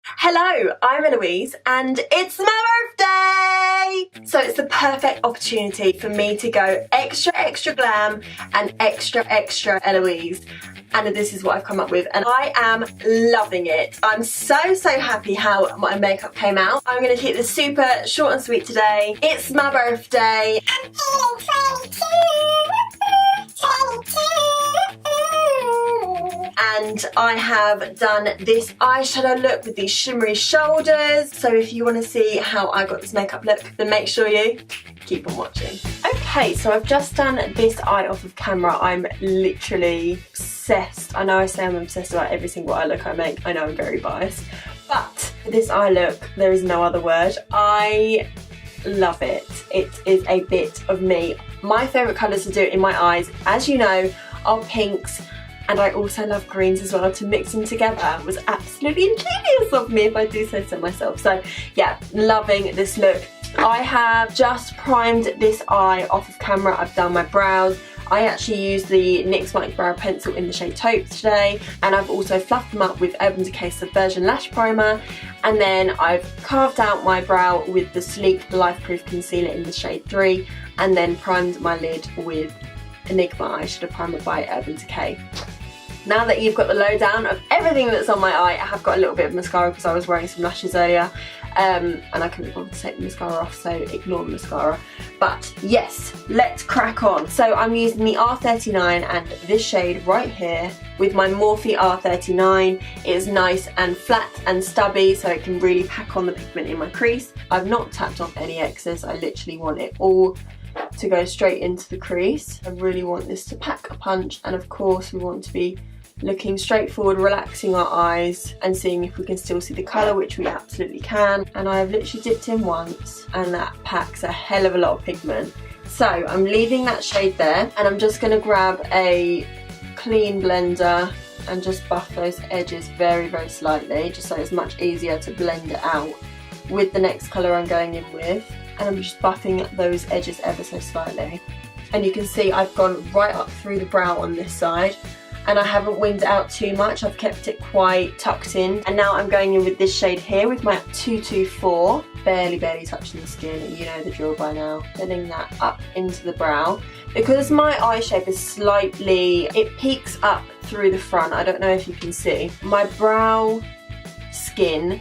Hello, I'm Eloise and it's my birthday! So it's the perfect opportunity for me to go extra glam and extra Eloise. And this is what I've come up with and I am loving it. I'm so happy how my makeup came out. I'm going to keep this super short and sweet today. It's my birthday. I'm feeling 22. And I have done this eyeshadow look with these shimmery shoulders. So if you want to see how I got this makeup look, then make sure you keep on watching. Okay, so I've just done this eye off of camera. I'm literally obsessed. I know I say I'm obsessed about every single eye look I make. I know I'm very biased. But for this eye look, there is no other word. I love it. It is a bit of me. My favourite colours to do in my eyes, as you know, are pinks. And I also love greens as well. To mix them together was absolutely ingenious of me, if I do say so myself. So yeah, loving this look. I have just primed this eye off of camera. I've done my brows. I actually used the NYX Mic Brow Pencil in the shade Taupe today, and I've also fluffed them up with Urban Decay Subversion Lash Primer, and then I've carved out my brow with the Sleek Life Proof Concealer in the shade 3, and then primed my lid with Enigma Eyeshadow Primer by Urban Decay. Now that you've got the lowdown of everything that's on my eye, I have got a little bit of mascara because I was wearing some lashes earlier and I couldn't bother to take the mascara off, so ignore the mascara. But yes, let's crack on. So I'm using the R39 and this shade right here with my Morphe R39. It is nice and flat and stubby, so it can really pack on the pigment in my crease. I've not tapped off any excess. I literally want it all to go straight into the crease. I really want this to pack a punch, and of course we want to be looking straight forward, relaxing our eyes and seeing if we can still see the colour, which we absolutely can. And I have literally dipped in once and that packs a hell of a lot of pigment. So I'm leaving that shade there, and I'm just going to grab a clean blender and just buff those edges very slightly, just so it's much easier to blend it out with the next colour I'm going in with. And I'm just buffing those edges ever so slightly. And you can see I've gone right up through the brow on this side, and I haven't winged it out too much. I've kept it quite tucked in. And now I'm going in with this shade here with my 224, barely touching the skin. You know the drill by now. Getting that up into the brow. Because my eye shape is slightly, it peaks up through the front. I don't know if you can see. My brow skin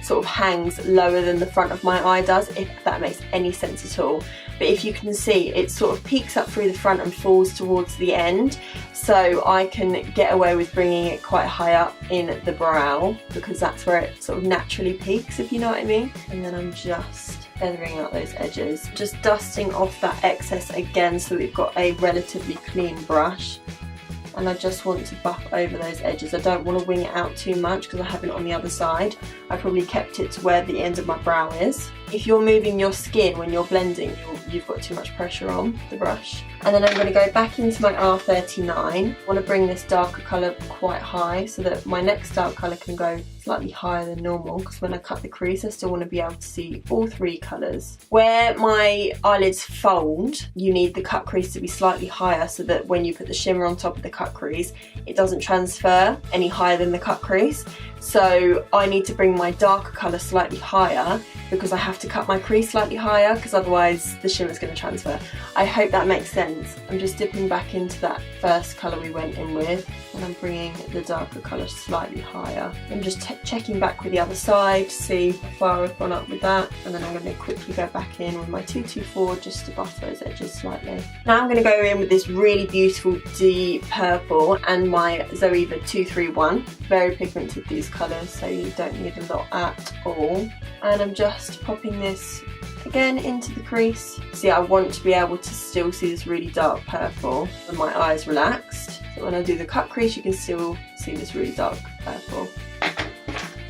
sort of hangs lower than the front of my eye does, if that makes any sense at all. But if you can see, it sort of peaks up through the front and falls towards the end, so I can get away with bringing it quite high up in the brow because that's where it sort of naturally peaks, if you know what I mean. And then I'm just feathering out those edges, just dusting off that excess again so we've got a relatively clean brush. And I just want to buff over those edges. I don't want to wing it out too much because I have it on the other side. I probably kept it to where the end of my brow is. If you're moving your skin when you're blending, you've got too much pressure on the brush. And then I'm going to go back into my R39. I want to bring this darker colour quite high so that my next dark colour can go slightly higher than normal, because when I cut the crease I still want to be able to see all three colours. Where my eyelids fold, you need the cut crease to be slightly higher so that when you put the shimmer on top of the cut crease, it doesn't transfer any higher than the cut crease. So I need to bring my darker colour slightly higher because I have to cut my crease slightly higher, because otherwise the shimmer's going to transfer. I hope that makes sense. I'm just dipping back into that first colour we went in with, and I'm bringing the darker colour slightly higher. I'm just checking back with the other side to see how far I've gone up with that, and then I'm going to quickly go back in with my 224 just to buff those edges slightly. Now I'm going to go in with this really beautiful deep purple and my Zoeva 231. Very pigmented, these colours, so you don't need a lot at all. And I'm just popping this again into the crease. See, I want to be able to still see this really dark purple when my eyes relaxed. So when I do the cut crease, you can still see this really dark purple.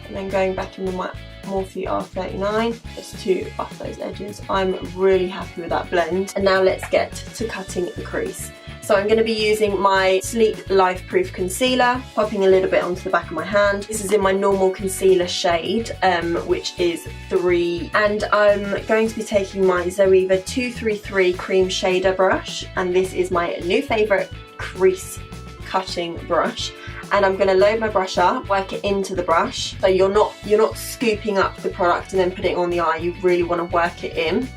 And then going back into my Morphe R39 just to buff those edges. I'm really happy with that blend. And now let's get to cutting the crease. So I'm going to be using my Sleek Life Proof Concealer, popping a little bit onto the back of my hand. This is in my normal concealer shade, which is 3. And I'm going to be taking my Zoeva 233 Cream Shader brush, and this is my new favourite crease cutting brush. and I'm going to load my brush up, work it into the brush. So you're not scooping up the product and then putting it on the eye. You really want to work it in.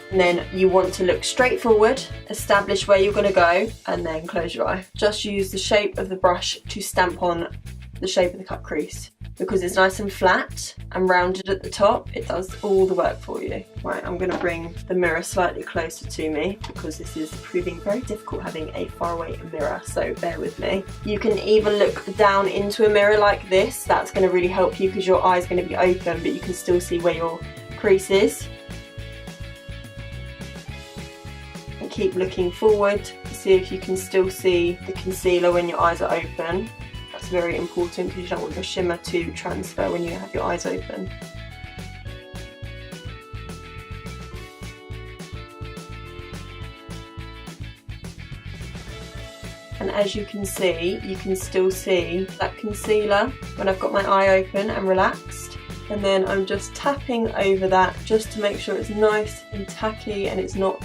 And then you want to look straight forward, establish where you're going to go, and then close your eye. Just use the shape of the brush to stamp on the shape of the cut crease. Because it's nice and flat and rounded at the top, it does all the work for you. Right, I'm going to bring the mirror slightly closer to me because this is proving very difficult having a faraway mirror, so bear with me. You can even look down into a mirror like this. That's going to really help you because your eye is going to be open, but you can still see where your crease is. And keep looking forward to see if you can still see the concealer when your eyes are open. That's very important because you don't want your shimmer to transfer when you have your eyes open. And as you can still see that concealer when I've got my eye open and relaxed. And then I'm just tapping over that just to make sure it's nice and tacky and it's not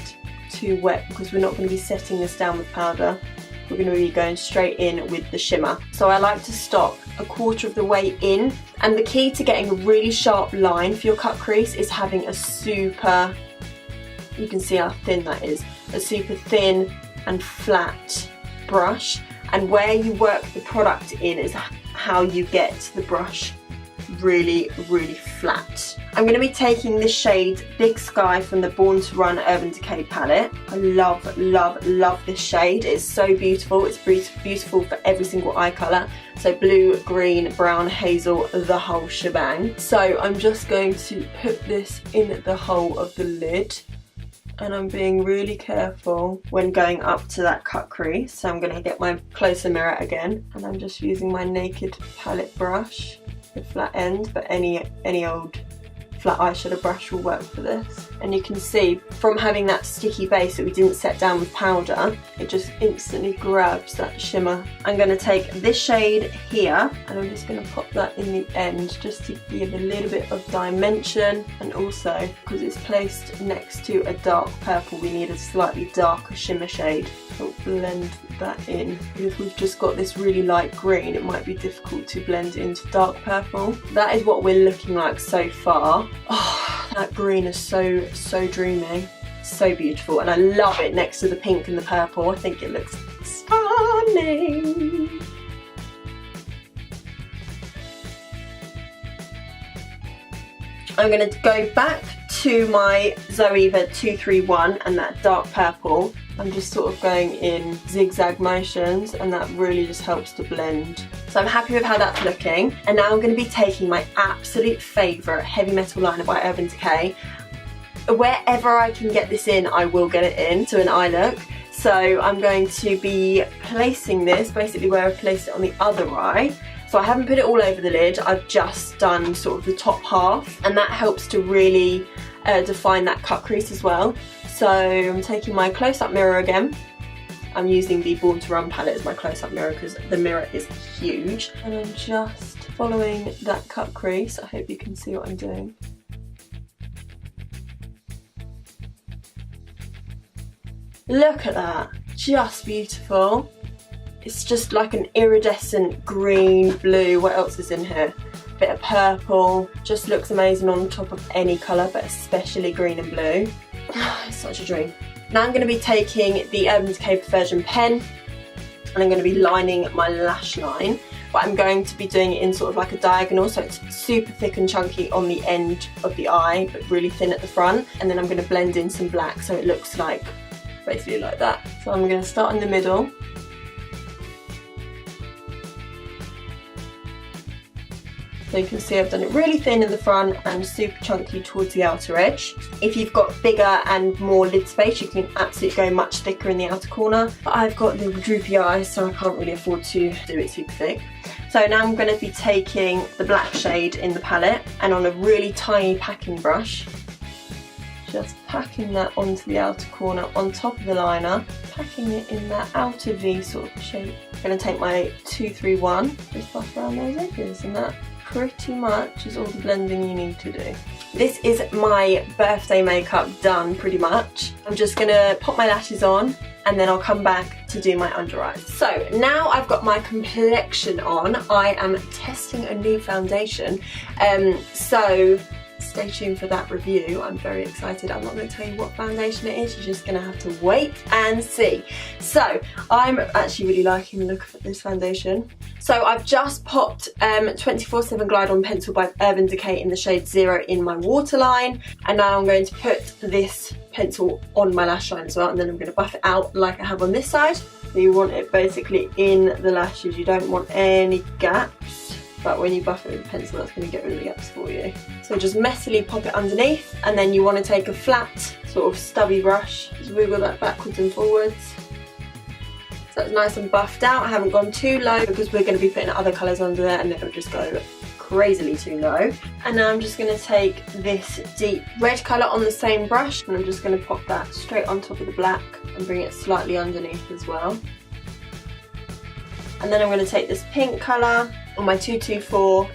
too wet, because we're not going to be setting this down with powder. We're going to be going straight in with the shimmer. So I like to stop a quarter of the way in, and the key to getting a really sharp line for your cut crease is having a super, you can see how thin that is, a super thin and flat brush, and where you work the product in is how you get the brush really flat. I'm going to be taking this shade Big Sky from the Born to Run Urban Decay palette. I love this shade. It's so beautiful. It's beautiful for every single eye colour. So blue, green, brown, hazel, the whole shebang. So I'm just going to put this in the hole of the lid, and I'm being really careful when going up to that cut crease. So I'm going to get my closer mirror again, and I'm just using my naked palette brush, the flat end, but any old flat eyeshadow brush will work for this. And you can see from having that sticky base that we didn't set down with powder, it just instantly grabs that shimmer. I'm going to take this shade here and I'm just going to pop that in the end just to give a little bit of dimension, and also because it's placed next to a dark purple, we need a slightly darker shimmer shade to blend that in. If we've just got this really light green, it might be difficult to blend into dark purple. That is what we're looking like so far. Oh, that green is so dreamy, so beautiful, and I love it next to the pink and the purple. I think it looks stunning. I'm going to go back to my Zoeva 231 and that dark purple. I'm just sort of going in zigzag motions, and that really just helps to blend. So I'm happy with how that's looking. And now I'm going to be taking my absolute favourite heavy metal liner by Urban Decay. Wherever I can get this in, I will get it in to an eye look. So I'm going to be placing this basically where I placed it on the other eye. So I haven't put it all over the lid, I've just done sort of the top half, and that helps to really define that cut crease as well. So I'm taking my close-up mirror again. I'm using the Born to Run palette as my close-up mirror because the mirror is huge. And I'm just following that cut crease. I hope you can see what I'm doing. Look at that, just beautiful. It's just like an iridescent green, blue, what else is in here? A bit of purple, just looks amazing on top of any colour, but especially green and blue. It's such a dream. Now I'm going to be taking the Urban Decay Perversion pen, and I'm going to be lining my lash line, but I'm going to be doing it in sort of like a diagonal, so it's super thick and chunky on the end of the eye, but really thin at the front, and then I'm going to blend in some black so it looks like, basically like that. So I'm going to start in the middle. So you can see I've done it really thin in the front and super chunky towards the outer edge. If you've got bigger and more lid space, you can absolutely go much thicker in the outer corner. But I've got little droopy eyes, so I can't really afford to do it super thick. So now I'm going to be taking the black shade in the palette, and on a really tiny packing brush, just packing that onto the outer corner on top of the liner, packing it in that outer V sort of shape. I'm going to take my 231, just buff around those edges, and that pretty much is all the blending you need to do. this is my birthday makeup done pretty much. I'm just gonna pop my lashes on and then I'll come back to do my under eyes. So now I've got my complexion on, I am testing a new foundation. So stay tuned for that review. I'm very excited. I'm not going to tell you what foundation it is, you're just going to have to wait and see. So I'm actually really liking the look of this foundation. So I've just popped 24/7 Glide On Pencil by Urban Decay in the shade 0 in my waterline, and now I'm going to put this pencil on my lash line as well, and then I'm going to buff it out like I have on this side. So you want it basically in the lashes, you don't want any gaps. But when you buff it with a pencil, that's going to get rid of the gaps for you. So just messily pop it underneath, and then you want to take a flat, sort of stubby brush, just wiggle that backwards and forwards. So it's nice and buffed out. I haven't gone too low because we're going to be putting other colours under there and it'll just go crazily too low. And now I'm just going to take this deep red colour on the same brush, and I'm just going to pop that straight on top of the black and bring it slightly underneath as well. And then I'm going to take this pink colour on my 224,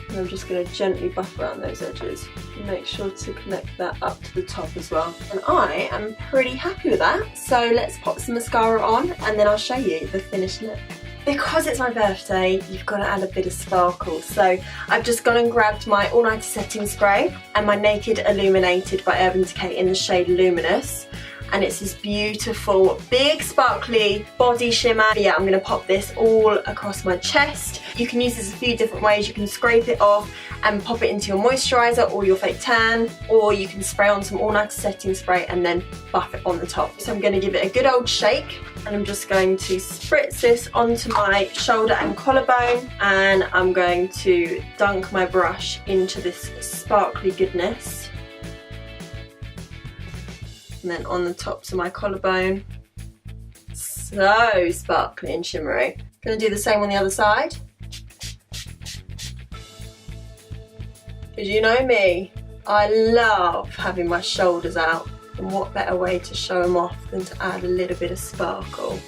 and I'm just going to gently buff around those edges and make sure to connect that up to the top as well. And I am pretty happy with that. So let's pop some mascara on and then I'll show you the finished look. Because it's my birthday, you've got to add a bit of sparkle. So I've just gone and grabbed my All Nighter Setting Spray and my Naked Illuminated by Urban Decay in the shade Luminous. And it's this beautiful, big, sparkly body shimmer. Yeah, I'm going to pop this all across my chest. You can use this a few different ways. You can scrape it off and pop it into your moisturiser or your fake tan, or you can spray on some All Nighter Setting Spray and then buff it on the top. So I'm going to give it a good old shake, and I'm just going to spritz this onto my shoulder and collarbone, and I'm going to dunk my brush into this sparkly goodness. And then on the tops of my collarbone. So sparkly and shimmery. Gonna do the same on the other side. Because you know me, I love having my shoulders out. And what better way to show them off than to add a little bit of sparkle.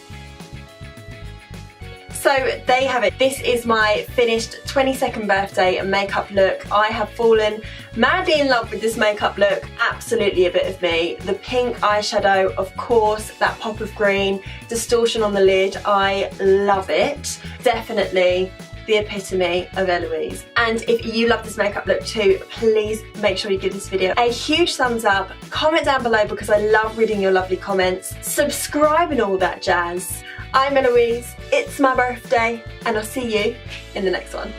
So there you have it. This is my finished 22nd birthday makeup look. I have fallen madly in love with this makeup look. Absolutely a bit of me. The pink eyeshadow, of course, that pop of green, distortion on the lid. I love it. Definitely the epitome of Eloise. And if you love this makeup look too, please make sure you give this video a huge thumbs up. Comment down below because I love reading your lovely comments. Subscribe and all that jazz. I'm Eloise, it's my birthday, and I'll see you in the next one.